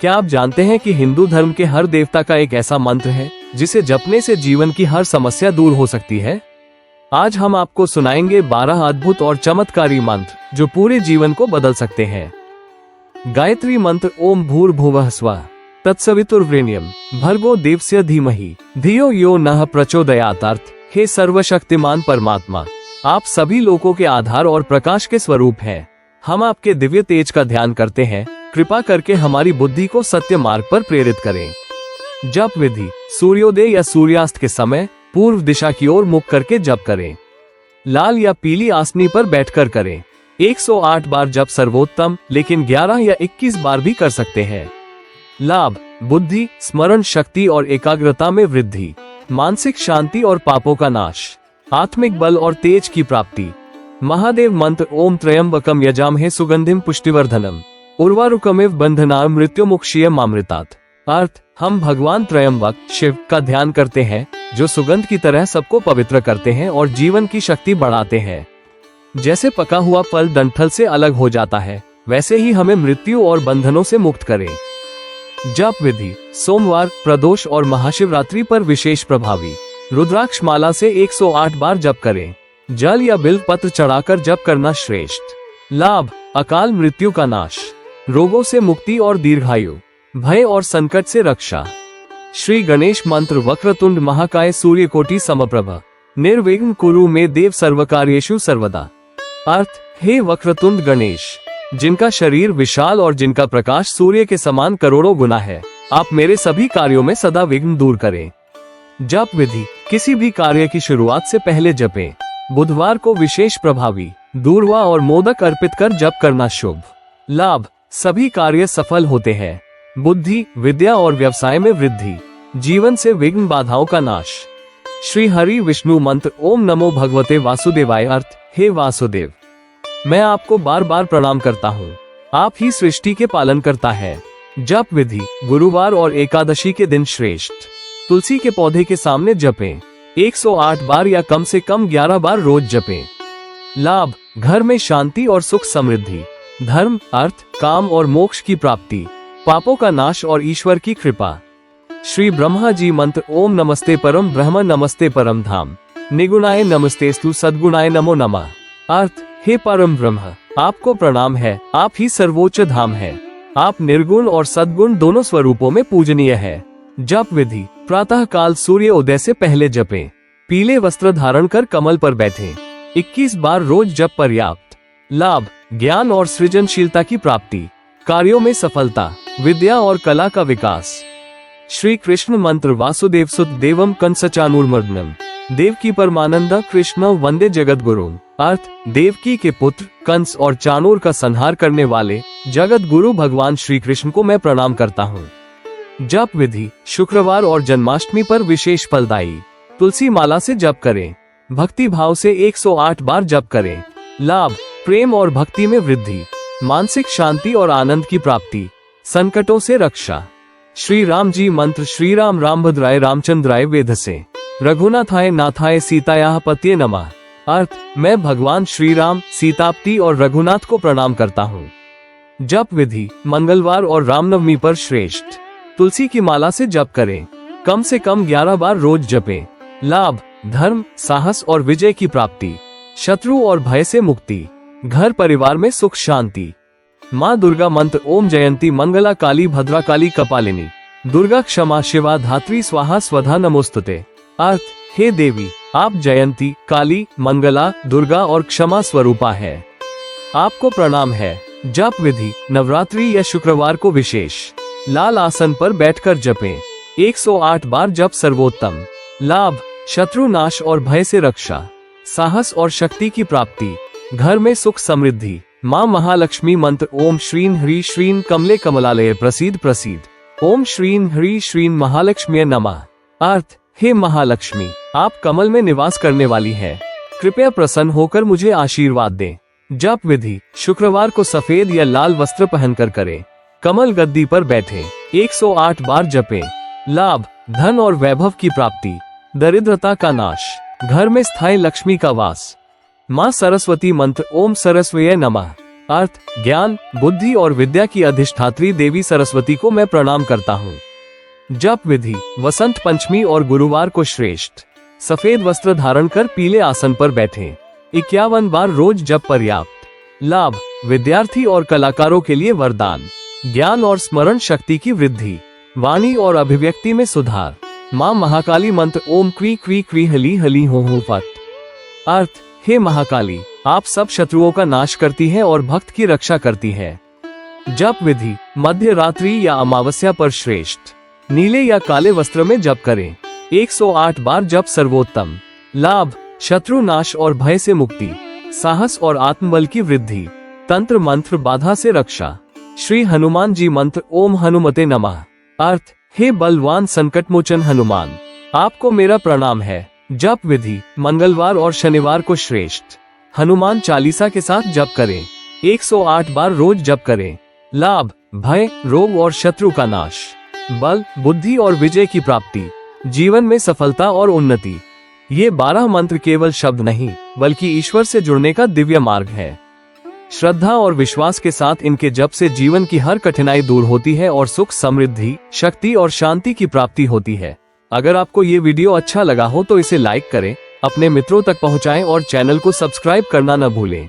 क्या आप जानते हैं कि हिंदू धर्म के हर देवता का एक ऐसा मंत्र है जिसे जपने से जीवन की हर समस्या दूर हो सकती है? आज हम आपको सुनाएंगे 12 अद्भुत और चमत्कारी मंत्र जो पूरे जीवन को बदल सकते हैं। गायत्री मंत्र ओम भूर्भुवः स्वः तत्सवितुर्वरेण्यं भर्गो देवस्य धीमहि धियो यो नः प्रचोदयात्। अर्थ, हे सर्वशक्तिमान परमात्मा, आप सभी लोगों के आधार और प्रकाश के स्वरूप हैं। हम आपके दिव्य तेज का ध्यान करते हैं। कृपा करके हमारी बुद्धि को सत्य मार्ग पर प्रेरित करें। जप विधि: सूर्योदय या सूर्यास्त के समय पूर्व दिशा की ओर मुख करके जप करें। लाल या पीली आसनी पर बैठकर करें। 108 बार जप सर्वोत्तम, लेकिन 11 या 21 बार भी कर सकते हैं। लाभ: बुद्धि, स्मरण शक्ति और एकाग्रता में वृद्धि, मानसिक शांति और पापों का नाश, आत्मिक बल और तेज की प्राप्ति। महादेव मंत्र ओम त्र्यंबकम यजामहे सुगंधिम पुष्टिवर्धनम उर्वारुकमिव बंधनान् मृत्युमुक्षीयमामृतात्। अर्थ, हम भगवान त्रयंबक शिव का ध्यान करते हैं जो सुगंध की तरह सबको पवित्र करते हैं और जीवन की शक्ति बढ़ाते हैं। जैसे पका हुआ फल डंठल से अलग हो जाता है, वैसे ही हमें मृत्यु और बंधनों से मुक्त करें। जप विधि: सोमवार, प्रदोष और महाशिवरात्रि पर विशेष प्रभावी। रुद्राक्ष माला से 108 बार जप करें। जल या बिल्व पत्र चढ़ाकर जप करना श्रेष्ठ। लाभ: अकाल मृत्यु का नाश, रोगों से मुक्ति और दीर्घायु, भय और संकट से रक्षा। श्री गणेश मंत्र वक्रतुंड महाकाय सूर्यकोटि समप्रभ निर्विघ्न कुरु मे देव सर्वकार्येषु सर्वदा। अर्थ, हे वक्रतुंड गणेश, जिनका शरीर विशाल और जिनका प्रकाश सूर्य के समान करोड़ों गुना है, आप मेरे सभी कार्यों में सदा विघ्न दूर करें। जप विधि: किसी भी कार्य की शुरुआत से पहले जपें। बुधवार को विशेष प्रभावी। दूर्वा और मोदक अर्पित कर जप करना शुभ। लाभ: सभी कार्य सफल होते हैं। बुद्धि, विद्या और व्यवसाय में वृद्धि, जीवन से विघ्न बाधाओं का नाश। श्री हरि विष्णु मंत्र ओम नमो भगवते वासुदेवाय। अर्थ, हे वासुदेव, मैं आपको बार बार प्रणाम करता हूँ। आप ही सृष्टि के पालन करता है। जप विधि: गुरुवार और एकादशी के दिन श्रेष्ठ। तुलसी के पौधे के सामने जपें। 108 बार या कम से कम 11 बार रोज जपें। लाभ: घर में शांति और सुख समृद्धि, धर्म, अर्थ, काम और मोक्ष की प्राप्ति, पापों का नाश और ईश्वर की कृपा। श्री ब्रह्मा जी मंत्र ओम नमस्ते परम ब्रह्म नमस्ते परम धाम निगुणाय नमस्तेस्तु सद्गुणाय नमो नमः। अर्थ, हे परम ब्रह्म, आपको प्रणाम है। आप ही सर्वोच्च धाम है। आप निर्गुण और सद्गुण दोनों स्वरूपों में पूजनीय है। जप विधि: प्रातः काल सूर्य उदय से पहले जपें। पीले वस्त्र धारण कर कमल पर बैठें। 21 बार रोज जप पर्याप्त। लाभ: ज्ञान और सृजनशीलता की प्राप्ति, कार्यों में सफलता, विद्या और कला का विकास। श्री कृष्ण मंत्र वासुदेव सुत देवम कंसचानूरमर्दनम देवकी परमानंद कृष्ण वंदे जगत गुरु। अर्थ, देवकी के पुत्र कंस और चाणूर का संहार करने वाले जगत गुरु भगवान श्री कृष्ण को मैं प्रणाम करता हूँ। जप विधि: शुक्रवार और जन्माष्टमी पर विशेष फलदायी। तुलसी माला से जप करें। भक्ति भाव से 108 बार जप करें। लाभ: प्रेम और भक्ति में वृद्धि, मानसिक शांति और आनंद की प्राप्ति, संकटों से रक्षा। श्री राम जी मंत्र श्री राम रामभद्राय रामचंद्राय वेधसे रघुनाथाय नाथाय सीतायाः पतये नमः। अर्थ, मैं भगवान श्री राम, सीतापति और रघुनाथ को प्रणाम करता हूँ। जप विधि: मंगलवार और रामनवमी पर श्रेष्ठ। तुलसी की माला से जप करें। कम से कम 11 बार रोज जपें। लाभ: धर्म, साहस और विजय की प्राप्ति, शत्रु और भय से मुक्ति, घर परिवार में सुख शांति। माँ दुर्गा मंत्र ओम जयंती मंगला काली भद्रा काली कपालिनी दुर्गा क्षमा शिवा धात्री स्वाहा स्वधा नमोस्तुते। अर्थ, हे देवी, आप जयंती, काली, मंगला, दुर्गा और क्षमा स्वरूपा है। आपको प्रणाम है। जप विधि: नवरात्रि या शुक्रवार को विशेष। लाल आसन पर बैठकर जपें। 108 बार जप सर्वोत्तम। लाभ: शत्रु नाश और भय से रक्षा, साहस और शक्ति की प्राप्ति, घर में सुख समृद्धि। माँ महालक्ष्मी मंत्र ओम श्रीं ह्रीं श्रीं कमले कमलालये प्रसीद प्रसीद ओम श्रीं ह्रीं श्रीं महालक्ष्मी नमः। अर्थ, हे महालक्ष्मी, आप कमल में निवास करने वाली हैं। कृपया प्रसन्न होकर मुझे आशीर्वाद दें। जप विधि: शुक्रवार को सफेद या लाल वस्त्र पहनकर करें। कमल गद्दी पर बैठे। 108 बार जपें। लाभ: धन और वैभव की प्राप्ति, दरिद्रता का नाश, घर में स्थायी लक्ष्मी का वास। माँ सरस्वती मंत्र ओम सरस्वती नमः। अर्थ, ज्ञान, बुद्धि और विद्या की अधिष्ठात्री देवी सरस्वती को मैं प्रणाम करता हूँ। जप विधि। वसंत पंचमी और गुरुवार को श्रेष्ठ। सफेद वस्त्र धारण कर पीले आसन पर बैठें। 51 बार रोज जप पर्याप्त। लाभ, विद्यार्थी और कलाकारों के लिए वरदान। ज्ञान और स्मरण शक्ति की वृद्धि। वाणी और अभिव्यक्ति में सुधार। मां महाकाली मंत्र ओम क्वी क्वी क्वी हली हली हो फट। अर्थ, हे महाकाली, आप सब शत्रुओं का नाश करती हैं और भक्त की रक्षा करती है। जप विधि। मध्य रात्रि या अमावस्या पर श्रेष्ठ। नीले या काले वस्त्र में जप करें। 108 बार जप सर्वोत्तम। लाभ, शत्रु नाश और भय से मुक्ति। साहस और आत्मबल की वृद्धि। तंत्र मंत्र बाधा से रक्षा। श्री हनुमान जी मंत्र ओम हनुमते नमः। अर्थ, हे बलवान संकटमोचन हनुमान, आपको मेरा प्रणाम है। जप विधि। मंगलवार और शनिवार को श्रेष्ठ। हनुमान चालीसा के साथ जप करें। 108 बार रोज जप करें। लाभ, भय, रोग और शत्रु का नाश। बल, बुद्धि और विजय की प्राप्ति। जीवन में सफलता और उन्नति। ये 12 मंत्र केवल शब्द नहीं, बल्कि ईश्वर से जुड़ने का दिव्य मार्ग है। श्रद्धा और विश्वास के साथ इनके जप से जीवन की हर कठिनाई दूर होती है और सुख, समृद्धि, शक्ति और शांति की प्राप्ति होती है। अगर आपको ये वीडियो अच्छा लगा हो तो इसे लाइक करें, अपने मित्रों तक पहुंचाएं और चैनल को सब्सक्राइब करना न भूलें।